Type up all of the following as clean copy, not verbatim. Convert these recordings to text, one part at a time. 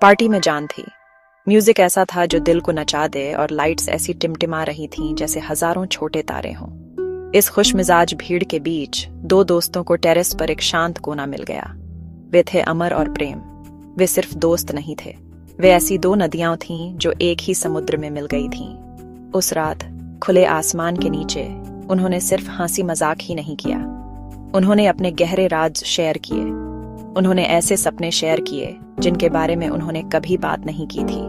Party में जान थी। म्यूजिक ऐसा था जो दिल को नचा दे और लाइट्स ऐसी टिमटिमा रही थीं जैसे हजारों छोटे तारे हों। इस खुशमिजाज भीड़ के बीच दो दोस्तों को टेरेस पर एक शांत कोना मिल गया। वे थे अमर और प्रेम। वे सिर्फ दोस्त नहीं थे, वे ऐसी दो नदियां थीं जो एक ही समुद्र में मिल गई थीं। उस रात खुले आसमान के नीचे उन्होंने सिर्फ हंसी मजाक ही नहीं किया, उन्होंने अपने गहरे राज शेयर किए। उन्होंने ऐसे सपने शेयर किए जिनके बारे में उन्होंने कभी बात नहीं की थी।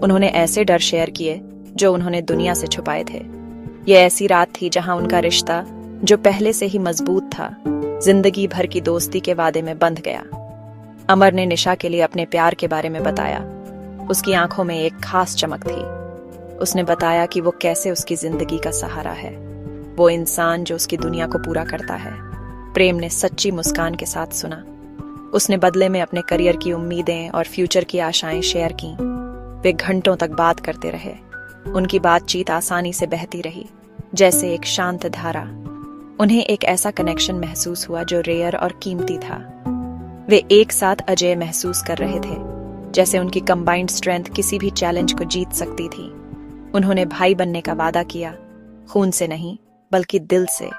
उन्होंने ऐसे डर शेयर किए जो उन्होंने दुनिया से छुपाए थे। ये ऐसी रात थी जहां उनका रिश्ता, जो पहले से ही मजबूत था, जिंदगी भर की दोस्ती के वादे में बंध गया। अमर ने निशा के लिए अपने प्यार के बारे में बताया। उसकी आंखों में एक खास चमक थी। उसने बताया कि वो कैसे उसकी जिंदगी का सहारा है, वो इंसान जो उसकी दुनिया को पूरा करता है। प्रेम ने सच्ची मुस्कान के साथ सुना। उसने बदले में अपने करियर की उम्मीदें और फ्यूचर की आशाएं शेयर की। वे घंटों तक बात करते रहे। उनकी बातचीत आसानी से बहती रही, जैसे एक शांत धारा। उन्हें एक ऐसा कनेक्शन महसूस हुआ जो रेयर और कीमती था। वे एक साथ अजय महसूस कर रहे थे, जैसे उनकी कंबाइंड स्ट्रेंथ किसी भी चैलेंज को जीत सकती थी। उन्होंने भाई बनने का वादा किया, खून से नहीं बल्कि दिल से।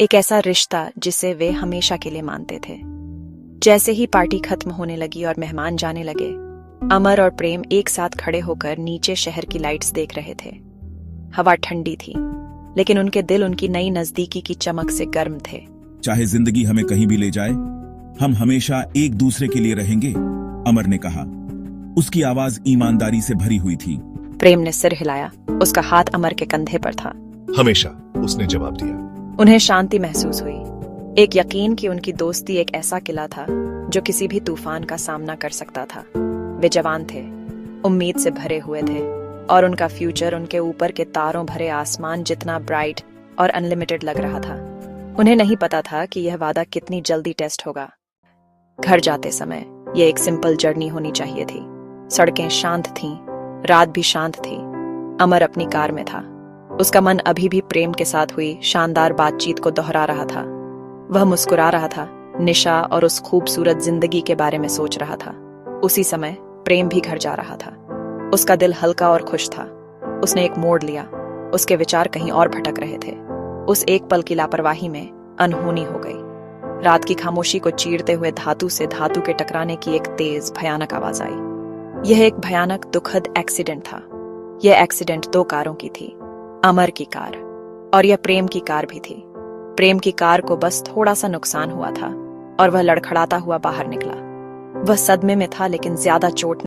एक ऐसा रिश्ता जिसे वे हमेशा के लिए मानते थे। जैसे ही पार्टी खत्म होने लगी और मेहमान जाने लगे, अमर और प्रेम एक साथ खड़े होकर नीचे शहर की लाइट्स देख रहे थे। हवा ठंडी थी, लेकिन उनके दिल उनकी नई नजदीकी की चमक से गर्म थे। चाहे जिंदगी हमें कहीं भी ले जाए, हम हमेशा एक दूसरे के लिए रहेंगे, अमर ने कहा। उसकी आवाज ईमानदारी से भरी हुई थी। प्रेम ने सिर हिलाया। उसका हाथ अमर के कंधे पर था। हमेशा, उसने जवाब दिया। उन्हें शांति महसूस हुई, एक यकीन कि उनकी दोस्ती एक ऐसा किला था जो किसी भी तूफान का सामना कर सकता था। वे जवान थे, उम्मीद से भरे हुए थे, और उनका फ्यूचर उनके ऊपर के तारों भरे आसमान जितना ब्राइट और अनलिमिटेड लग रहा था। उन्हें नहीं पता था कि यह वादा कितनी जल्दी टेस्ट होगा। घर जाते समय यह एक सिंपल जर्नी होनी चाहिए थी। सड़कें शांत थीं, रात भी शांत थी। अमर अपनी कार में था। उसका मन अभी भी प्रेम के साथ हुई शानदार बातचीत को दोहरा रहा था। वह मुस्कुरा रहा था, निशा और उस खूबसूरत जिंदगी के बारे में सोच रहा था। उसी समय प्रेम भी घर जा रहा था। उसका दिल हल्का और खुश था। उसने एक मोड़ लिया। उसके विचार कहीं और भटक रहे थे। उस एक पल की लापरवाही में अनहोनी हो गई। रात की खामोशी को चीरते हुए धातु से धातु के टकराने की एक तेज भयानक आवाज आई। यह एक भयानक दुखद एक्सीडेंट था। यह एक्सीडेंट दो कारों की थी, अमर की कार और यह प्रेम की कार भी थी। प्रेम की कार को बस थोड़ा सा नुकसान हुआ था और वह लड़खड़ाता हुआ बाहर निकला। वह सदमे में था, लेकिन ज्यादा चोट